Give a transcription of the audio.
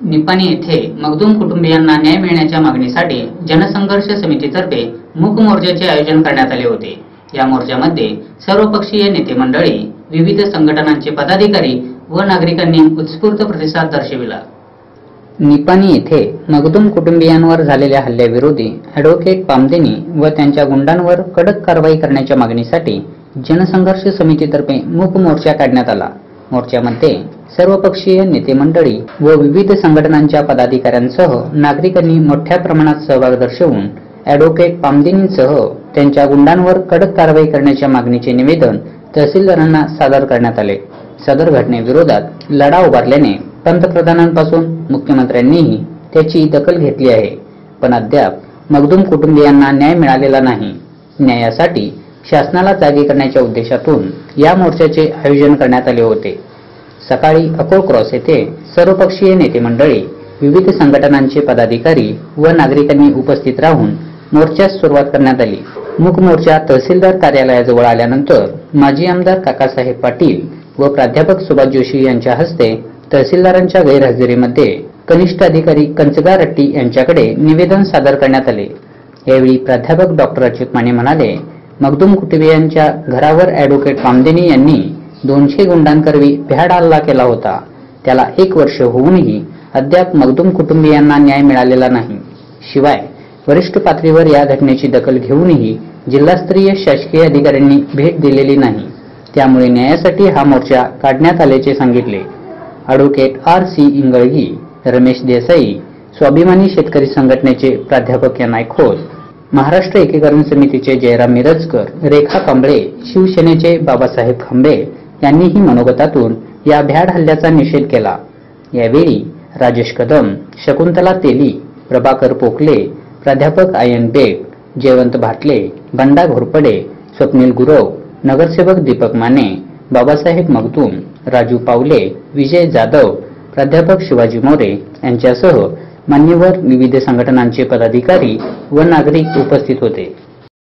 निपाणी येथे मखदूम कुटुंबियांना न्याय मिळण्याच्या मागणीसाठी जनसंघर्ष समितीतर्फे मूक मोर्चाचे आयोजन करण्यात आले होते। या मोर्चामध्ये सर्वपक्षीय नेते मंडळी, विविध संघटनांचे पदाधिकारी व नागरिकांनी उत्स्फूर्त प्रतिसाद दर्शविला। निपाणी येथे मखदूम कुटुंबियांवर झालेल्या हल्ल्याविरोधी ॲडव्होकेट पामदेनी व त्यांच्या गुंडांवर कडक कारवाई करण्याच्या मागणीसाठी जनसंघर्ष समितीतर्फे मूक मोर्चा काढण्यात आला। मोर्चामध्ये सर्वपक्षीय नेते मंडळी व विविध संघटनांच्या पदाधिकाऱ्यांसह नागरिकांनी मोठ्या प्रमाणात सहभाग दर्शवून ॲडव्होकेट पामदेनींसह त्यांच्या गुंडांवर कडक कारवाई करण्याच्या मागणीचे निवेदन तहसीलदारांना सादर करण्यात आले। सदर घटनेविरोधात लढा उभारल्याने पंतप्रधानांपासून मुख्यमंत्र्यांनीही त्याची दखल घेतली आहे, पण अद्याप मखदूम कुटुंबियांना न्याय मिळालेला नाही। न्यायासाठी शासनाला जागे करण्याच्या उद्देशातून या मोर्चाचे आयोजन करण्यात आले होते। सकाळी अकोल क्रॉस येथे सर्वपक्षीय नेते मंडळी, विविध संघटनांचे पदाधिकारी व नागरिकांनी उपस्थित राहून मोर्चास सुरुवात करण्यात आली। मूक मोर्चा तहसीलदार कार्यालयाजवळ आल्यानंतर माजी आमदार काकासाहेब पाटील व प्राध्यापक सुभाष जोशी यांच्या हस्ते तहसीलदारांच्या गैरहजेरीमध्ये कनिष्ठ अधिकारी कंचगा रट्टी यांच्याकडे निवेदन सादर करण्यात आले। यावेळी प्राध्यापक डॉक्टर अच्युत माने म्हणाले, मखदूम कुटुंबियांच्या घरावर ॲडव्होकेट पामदेनी यांनी 200 गुंडांकरवी भ्याड हल्ला केला होता। त्याला 1 वर्ष होऊनही अद्याप मखदूम कुटुंबियांना न्याय मिळालेला नाही। शिवाय वरिष्ठ पातळीवर या घटनेची दखल घेऊनही जिल्हास्तरीय शासकीय अधिकाऱ्यांनी भेट दिलेली नाही। त्यामुळे न्यायासाठी हा मोर्चा काढण्यात आल्याचे सांगितले। ॲडव्होकेट RC इंगळगी, रमेश देसाई, स्वाभिमानी शेतकरी संघटनेचे प्राध्यापक यांना खोत, महाराष्ट्र एकीकरण समितीचे जयराम मिरजकर, रेखा कांबळे, शिवसेनेचे बाबासाहेब खांबे यांनीही मनोगतातून या भ्याड हल्ल्याचा निषेध केला। यावेळी राजेश कदम, शकुंतला तेली, प्रभाकर पोकले, प्राध्यापक आयन बेग, जयवंत भाटले, बंडा घोरपडे, स्वप्नील गुरव, नगरसेवक दीपक माने, बाबासाहेब मखदूम, राजू पावले, विजय जाधव, प्राध्यापक शिवाजी मोरे यांच्यासह मान्यवर विविध संघटनांचे पदाधिकारी व नागरिक उपस्थित होते।